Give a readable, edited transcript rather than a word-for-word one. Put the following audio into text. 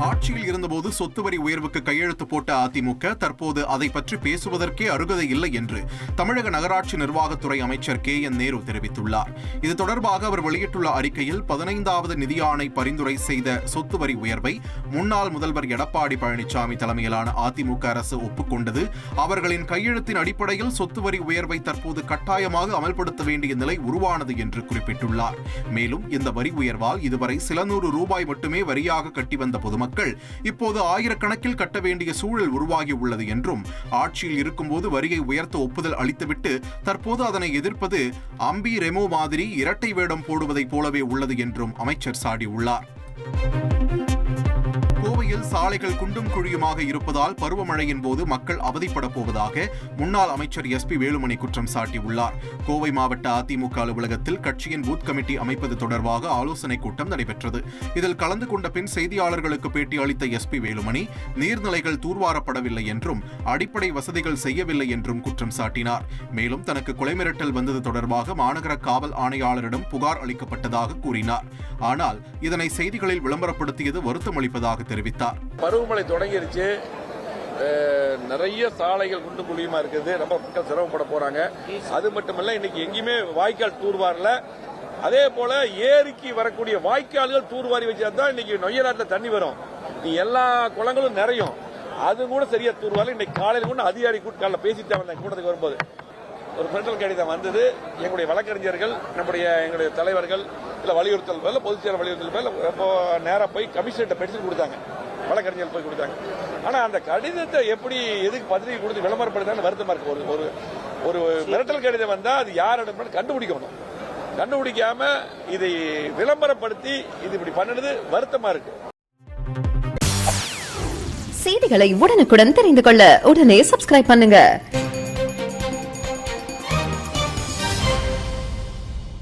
ஆட்சியில் இருந்தபோது சொத்து வரி உயர்வுக்கு கையெழுத்து போட்ட அதிமுக தற்போது அதை பற்றி பேசுவதற்கே அருகதை இல்லை என்று தமிழக நகராட்சி நிர்வாகத்துறை அமைச்சர் KN நேரு தெரிவித்துள்ளார். இது தொடர்பாக அவர் வெளியிட்டுள்ள அறிக்கையில் 15வது நிதி ஆணை பரிந்துரை செய்த சொத்து வரி உயர்வை முன்னாள் முதல்வர் எடப்பாடி பழனிசாமி தலைமையிலான அதிமுக அரசு ஒப்புக்கொண்டது. அவர்களின் கையெழுத்தின் அடிப்படையில் சொத்து வரி உயர்வை தற்போது கட்டாயமாக அமல்படுத்த வேண்டிய நிலை உருவானது என்று குறிப்பிட்டுள்ளார். மேலும் இந்த வரி உயர்வால் இதுவரை சில நூறு ரூபாய் மட்டுமே வரியாக கட்டி வந்த பொதுமக்கள் இப்போது ஆயிரக்கணக்கில் கட்ட வேண்டிய சூழல் உருவாகியுள்ளது என்றும், ஆட்சியில் இருக்கும்போது வரியை உயர்த்த ஒப்புதல் அளித்துவிட்டு தற்போது அதனை எதிர்ப்பது அம்பி ரெமோ மாதிரி இரட்டை வேடம் போடுவதைப் போலவே உள்ளது என்றும் அமைச்சர் சாடியுள்ளார். கோவையில் சாலைகள் குண்டும் குழியுமாக இருப்பதால் பருவமழையின் போது மக்கள் அவதிப்படப் போவதாக முன்னாள் அமைச்சர் SP வேலுமணி குற்றம் சாட்டியுள்ளார். கோவை மாவட்ட அதிமுக அலுவலகத்தில் கட்சியின் பூத் கமிட்டி அமைப்பது தொடர்பாக ஆலோசனைக் கூட்டம் நடைபெற்றது. இதில் கலந்து கொண்ட பின் செய்தியாளர்களுக்கு பேட்டி அளித்த SP வேலுமணி நீர்நிலைகள் தூர்வாரப்படவில்லை என்றும் அடிப்படை வசதிகள் செய்யவில்லை என்றும் குற்றம் சாட்டினார். மேலும் தனக்கு கொலை மிரட்டல் வந்தது தொடர்பாக மாநகர காவல் ஆணையாளரிடம் புகார் அளிக்கப்பட்டதாக கூறினார். ஆனால் இதனை செய்திகளில் விளம்பரப்படுத்தியது வருத்தமளிப்பதாக தெரிவித்தார். பருவமழை தொடங்கிருச்சு, நிறைய சாலைகள் குண்டு குழியுமா இருக்குது, ரொம்ப மக்கள் சிரமப்பட போறாங்க. அது மட்டுமல்ல, இன்னைக்கு எங்கேயுமே வாய்க்கால் தூர்வாரல. அதே போல ஏரிக்கு வரக்கூடிய வாய்க்கால்கள் தூர்வாரி வச்சாதான் இன்னைக்கு நொய்யலாட்டில் தண்ணி வரும். எல்லா குளங்களும் நிறையும், அது கூட சரியா தூர்வாரல. இன்னைக்கு காலையில் கூட அதிகாரி கூட்டத்தில் பேசிட்டு வந்தேன். கூட்டத்துக்கு வரும்போது ஒரு பெட்ரோல் கடிதம் வந்தது. எங்களுடைய வழக்கறிஞர்கள், எங்களுடைய தலைவர்கள் வலியுறுத்தல் பேர்ல, பொதுச் செயலர் வலியுறுத்தல் பேர்ல நேராக போய் கமிஷனர்கிட்ட பெட்டிஷன் கொடுத்தாங்க, வழக்கறிஞர்கள் போய் கொடுத்தாங்க. ஆனா அந்த கடிதத்தை எப்படி எதுக்கு பத்திரிகை கொடுத்து விளம்பரப்படுத்தான்னு வருத்தமா இருக்கு. ஒரு மிரட்டல் கடிதம் வந்தா அது யாரிடம் கண்டுபிடிக்கணும். கண்டுபிடிக்காம இதை விளம்பரப்படுத்தி இது இப்படி பண்ணுறது வருத்தமா இருக்கு. செய்திகளை உடனுக்குடன் தெரிந்து கொள்ள உடனே சப்ஸ்கிரைப் பண்ணுங்க.